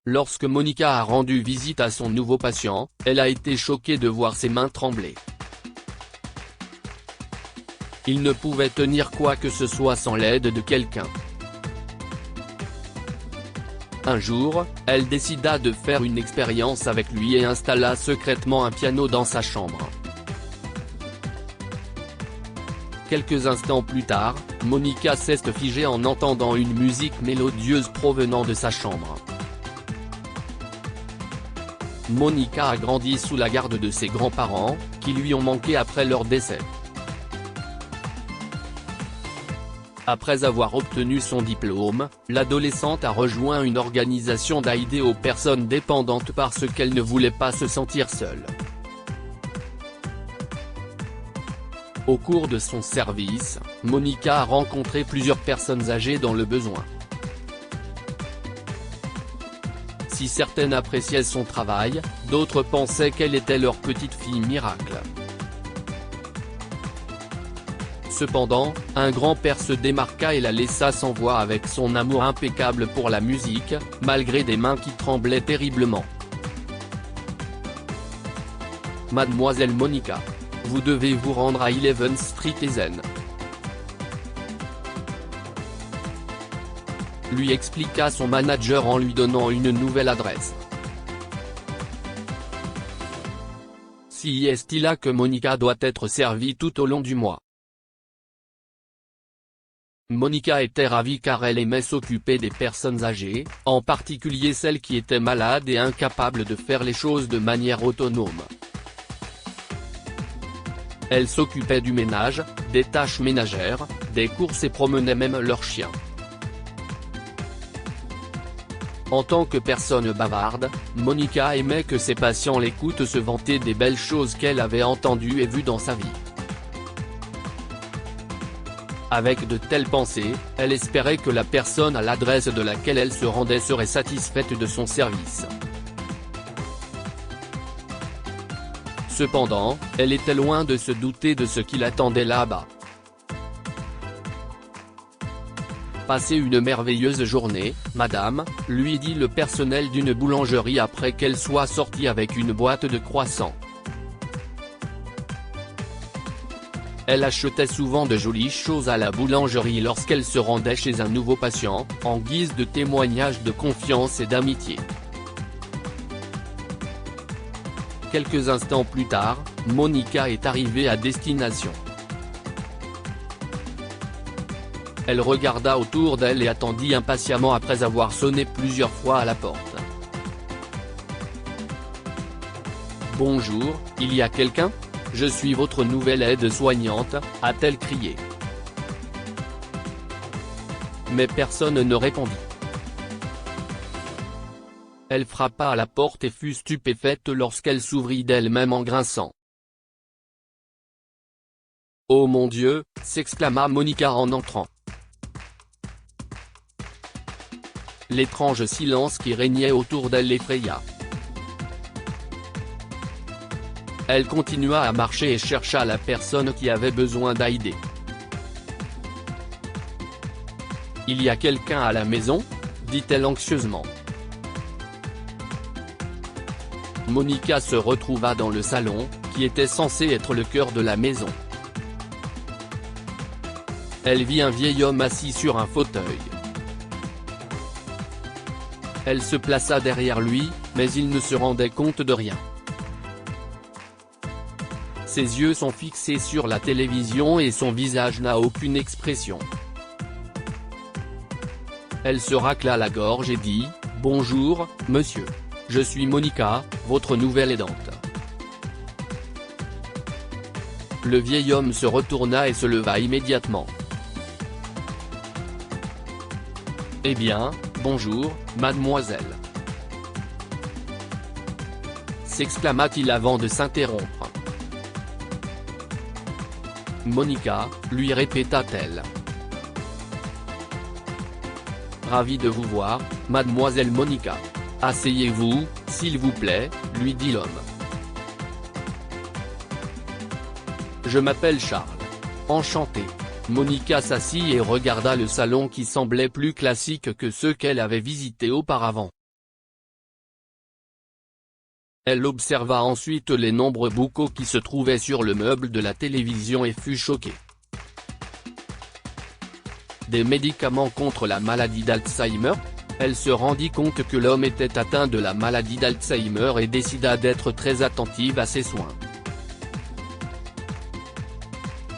Lorsque Monica a rendu visite à son nouveau patient, elle a été choquée de voir ses mains trembler. Il ne pouvait tenir quoi que ce soit sans l'aide de quelqu'un. Un jour, elle décida de faire une expérience avec lui et installa secrètement un piano dans sa chambre. Quelques instants plus tard, Monica s'est figée en entendant une musique mélodieuse provenant de sa chambre. Monica a grandi sous la garde de ses grands-parents, qui lui ont manqué après leur décès. Après avoir obtenu son diplôme, l'adolescente a rejoint une organisation d'aide aux personnes dépendantes parce qu'elle ne voulait pas se sentir seule. Au cours de son service, Monica a rencontré plusieurs personnes âgées dans le besoin. Si certaines appréciaient son travail, d'autres pensaient qu'elle était leur petite fille miracle. Cependant, un grand-père se démarqua et la laissa sans voix avec son amour impeccable pour la musique, malgré des mains qui tremblaient terriblement. Mademoiselle Monica. Vous devez vous rendre à 11 Street Ezen. Lui expliqua son manager en lui donnant une nouvelle adresse. Si est-il que Monica doit être servie tout au long du mois. Monica était ravie car elle aimait s'occuper des personnes âgées, en particulier celles qui étaient malades et incapables de faire les choses de manière autonome. Elle s'occupait du ménage, des tâches ménagères, des courses et promenait même leurs chiens. En tant que personne bavarde, Monica aimait que ses patients l'écoutent se vanter des belles choses qu'elle avait entendues et vues dans sa vie. Avec de telles pensées, elle espérait que la personne à l'adresse de laquelle elle se rendait serait satisfaite de son service. Cependant, elle était loin de se douter de ce qui l'attendait là-bas. Passez une merveilleuse journée, madame, lui dit le personnel d'une boulangerie après qu'elle soit sortie avec une boîte de croissants. Elle achetait souvent de jolies choses à la boulangerie lorsqu'elle se rendait chez un nouveau patient, en guise de témoignage de confiance et d'amitié. Quelques instants plus tard, Monica est arrivée à destination. Elle regarda autour d'elle et attendit impatiemment après avoir sonné plusieurs fois à la porte. « Bonjour, il y a quelqu'un ? Je suis votre nouvelle aide-soignante », a-t-elle crié. Mais personne ne répondit. Elle frappa à la porte et fut stupéfaite lorsqu'elle s'ouvrit d'elle-même en grinçant. « Oh mon Dieu !» s'exclama Monica en entrant. L'étrange silence qui régnait autour d'elle l'effraya. Elle continua à marcher et chercha la personne qui avait besoin d'aide. « Il y a quelqu'un à la maison ?» dit-elle anxieusement. Monica se retrouva dans le salon, qui était censé être le cœur de la maison. Elle vit un vieil homme assis sur un fauteuil. Elle se plaça derrière lui, mais il ne se rendait compte de rien. Ses yeux sont fixés sur la télévision et son visage n'a aucune expression. Elle se racla la gorge et dit « Bonjour, monsieur. Je suis Monica, votre nouvelle aidante. » Le vieil homme se retourna et se leva immédiatement. « Eh bien, bonjour, mademoiselle. » s'exclama-t-il avant de s'interrompre. « Monica », lui répéta-t-elle. « Ravi de vous voir, mademoiselle Monica. Asseyez-vous, s'il vous plaît », lui dit l'homme. « Je m'appelle Charles. Enchanté. » Monica s'assit et regarda le salon qui semblait plus classique que ceux qu'elle avait visités auparavant. Elle observa ensuite les nombreux boucaux qui se trouvaient sur le meuble de la télévision et fut choquée. Des médicaments contre la maladie d'Alzheimer? Elle se rendit compte que l'homme était atteint de la maladie d'Alzheimer et décida d'être très attentive à ses soins.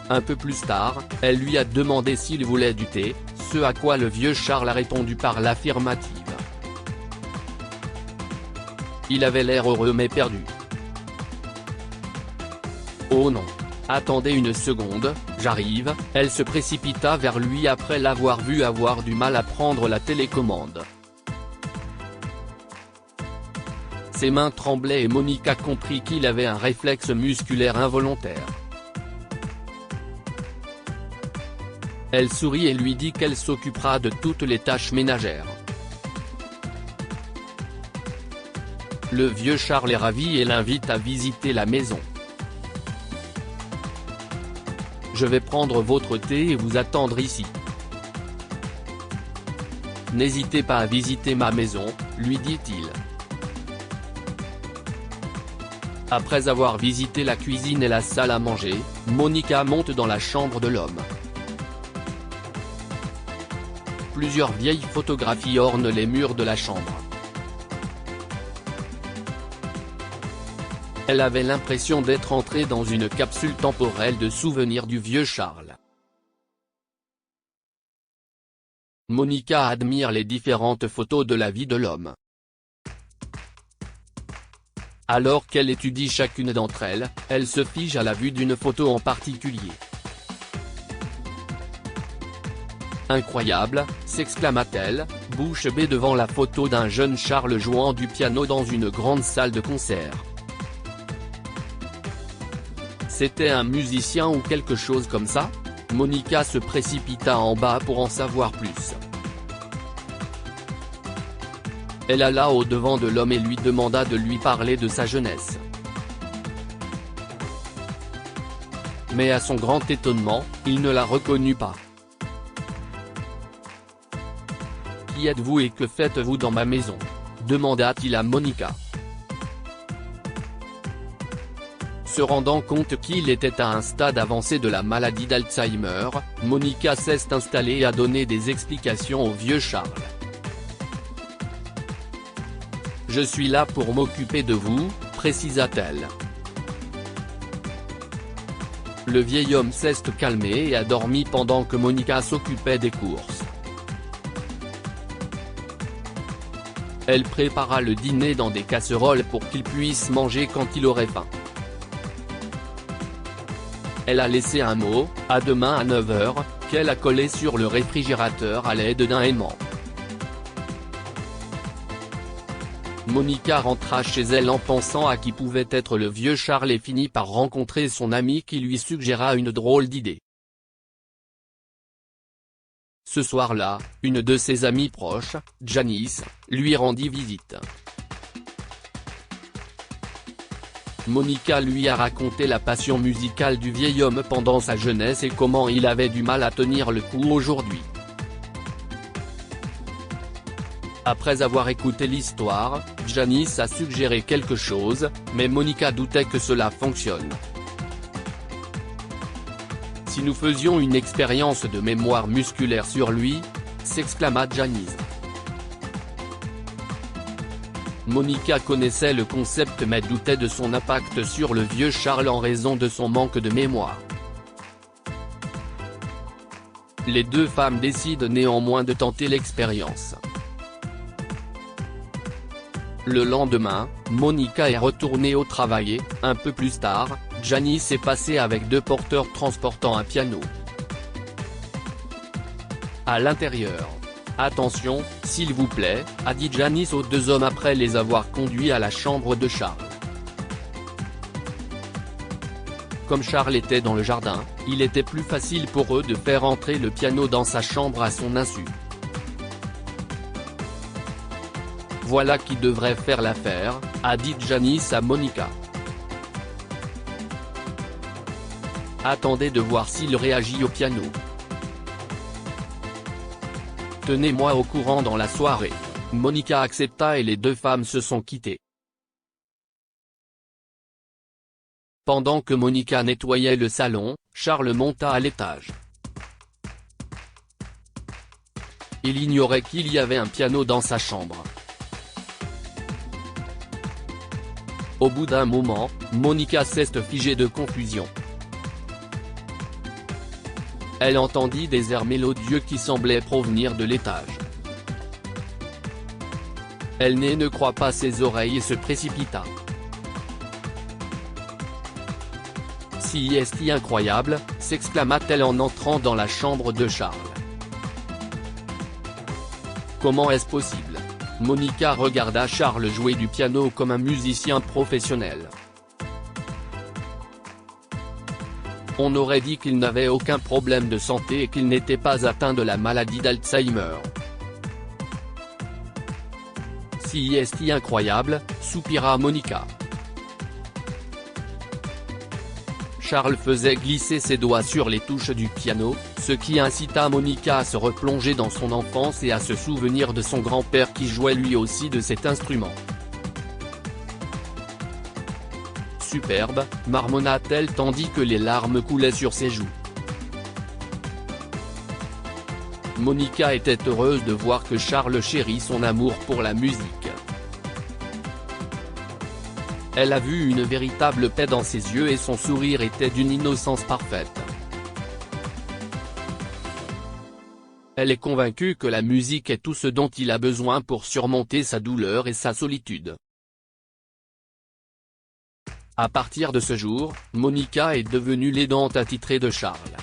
Un peu plus tard, elle lui a demandé s'il voulait du thé, ce à quoi le vieux Charles a répondu par l'affirmative. Il avait l'air heureux mais perdu. Oh non. Attendez une seconde, j'arrive, elle se précipita vers lui après l'avoir vu avoir du mal à prendre la télécommande. Ses mains tremblaient et Monica comprit qu'il avait un réflexe musculaire involontaire. Elle sourit et lui dit qu'elle s'occupera de toutes les tâches ménagères. Le vieux Charles est ravi et l'invite à visiter la maison. Je vais prendre votre thé et vous attendre ici. N'hésitez pas à visiter ma maison, lui dit-il. Après avoir visité la cuisine et la salle à manger, Monica monte dans la chambre de l'homme. Plusieurs vieilles photographies ornent les murs de la chambre. Elle avait l'impression d'être entrée dans une capsule temporelle de souvenirs du vieux Charles. Monica admire les différentes photos de la vie de l'homme. Alors qu'elle étudie chacune d'entre elles, elle se fige à la vue d'une photo en particulier. Incroyable, s'exclama-t-elle, bouche bée devant la photo d'un jeune Charles jouant du piano dans une grande salle de concert. C'était un musicien ou quelque chose comme ça? Monica se précipita en bas pour en savoir plus. Elle alla au-devant de l'homme et lui demanda de lui parler de sa jeunesse. Mais à son grand étonnement, il ne la reconnut pas. « Qui êtes-vous et que faites-vous dans ma maison ?» demanda-t-il à Monica. Se rendant compte qu'il était à un stade avancé de la maladie d'Alzheimer, Monica s'est installée et a donné des explications au vieux Charles. « Je suis là pour m'occuper de vous », précisa-t-elle. Le vieil homme s'est calmé et a dormi pendant que Monica s'occupait des courses. Elle prépara le dîner dans des casseroles pour qu'il puisse manger quand il aurait faim. Elle a laissé un mot, à demain à 9 h, qu'elle a collé sur le réfrigérateur à l'aide d'un aimant. Monica rentra chez elle en pensant à qui pouvait être le vieux Charles et finit par rencontrer son ami qui lui suggéra une drôle d'idée. Ce soir-là, une de ses amies proches, Janice, lui rendit visite. Monica lui a raconté la passion musicale du vieil homme pendant sa jeunesse et comment il avait du mal à tenir le coup aujourd'hui. Après avoir écouté l'histoire, Janice a suggéré quelque chose, mais Monica doutait que cela fonctionne. Si nous faisions une expérience de mémoire musculaire sur lui, s'exclama Janice. Monica connaissait le concept mais doutait de son impact sur le vieux Charles en raison de son manque de mémoire. Les deux femmes décident néanmoins de tenter l'expérience. Le lendemain, Monica est retournée au travail et, un peu plus tard, Janice est passée avec deux porteurs transportant un piano. À l'intérieur. Attention, s'il vous plaît, a dit Janice aux deux hommes après les avoir conduits à la chambre de Charles. Comme Charles était dans le jardin, il était plus facile pour eux de faire entrer le piano dans sa chambre à son insu. Voilà qui devrait faire l'affaire, a dit Janice à Monica. Attendez de voir s'il réagit au piano. Tenez-moi au courant dans la soirée. Monica accepta et les deux femmes se sont quittées. Pendant que Monica nettoyait le salon, Charles monta à l'étage. Il ignorait qu'il y avait un piano dans sa chambre. Au bout d'un moment, Monica s'est figée de confusion. Elle entendit des airs mélodieux qui semblaient provenir de l'étage. Elle ne croit pas ses oreilles et se précipita. Si est incroyable, s'exclama-t-elle en entrant dans la chambre de Charles. Comment est-ce possible? Monica regarda Charles jouer du piano comme un musicien professionnel. On aurait dit qu'il n'avait aucun problème de santé et qu'il n'était pas atteint de la maladie d'Alzheimer. Si est incroyable, soupira Monica. Charles faisait glisser ses doigts sur les touches du piano, ce qui incita Monica à se replonger dans son enfance et à se souvenir de son grand-père qui jouait lui aussi de cet instrument. Superbe, marmonna-t-elle tandis que les larmes coulaient sur ses joues. Monica était heureuse de voir que Charles chérit son amour pour la musique. Elle a vu une véritable paix dans ses yeux et son sourire était d'une innocence parfaite. Elle est convaincue que la musique est tout ce dont il a besoin pour surmonter sa douleur et sa solitude. À partir de ce jour, Monica est devenue l'aidante attitrée de Charles.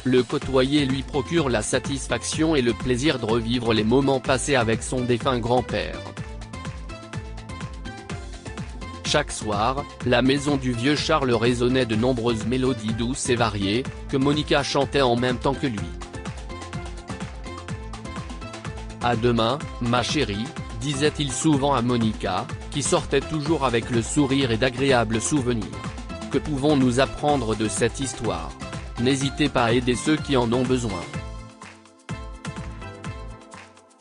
Le côtoyer lui procure la satisfaction et le plaisir de revivre les moments passés avec son défunt grand-père. Chaque soir, la maison du vieux Charles résonnait de nombreuses mélodies douces et variées, que Monica chantait en même temps que lui. À demain, ma chérie, disait-il souvent à Monica, qui sortait toujours avec le sourire et d'agréables souvenirs. Que pouvons-nous apprendre de cette histoire? N'hésitez pas à aider ceux qui en ont besoin.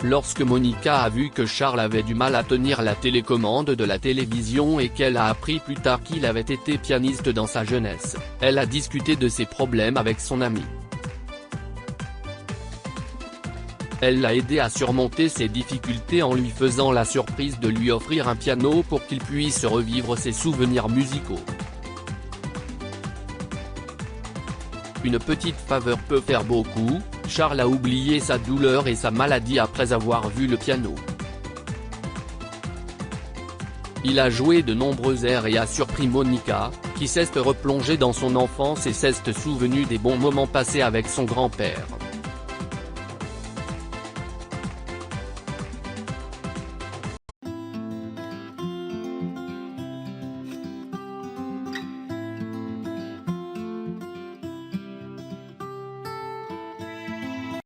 Lorsque Monica a vu que Charles avait du mal à tenir la télécommande de la télévision et qu'elle a appris plus tard qu'il avait été pianiste dans sa jeunesse, elle a discuté de ses problèmes avec son ami. Elle l'a aidé à surmonter ses difficultés en lui faisant la surprise de lui offrir un piano pour qu'il puisse revivre ses souvenirs musicaux. Une petite faveur peut faire beaucoup, Charles a oublié sa douleur et sa maladie après avoir vu le piano. Il a joué de nombreux airs et a surpris Monica, qui s'est replongée dans son enfance et s'est souvenue des bons moments passés avec son grand-père.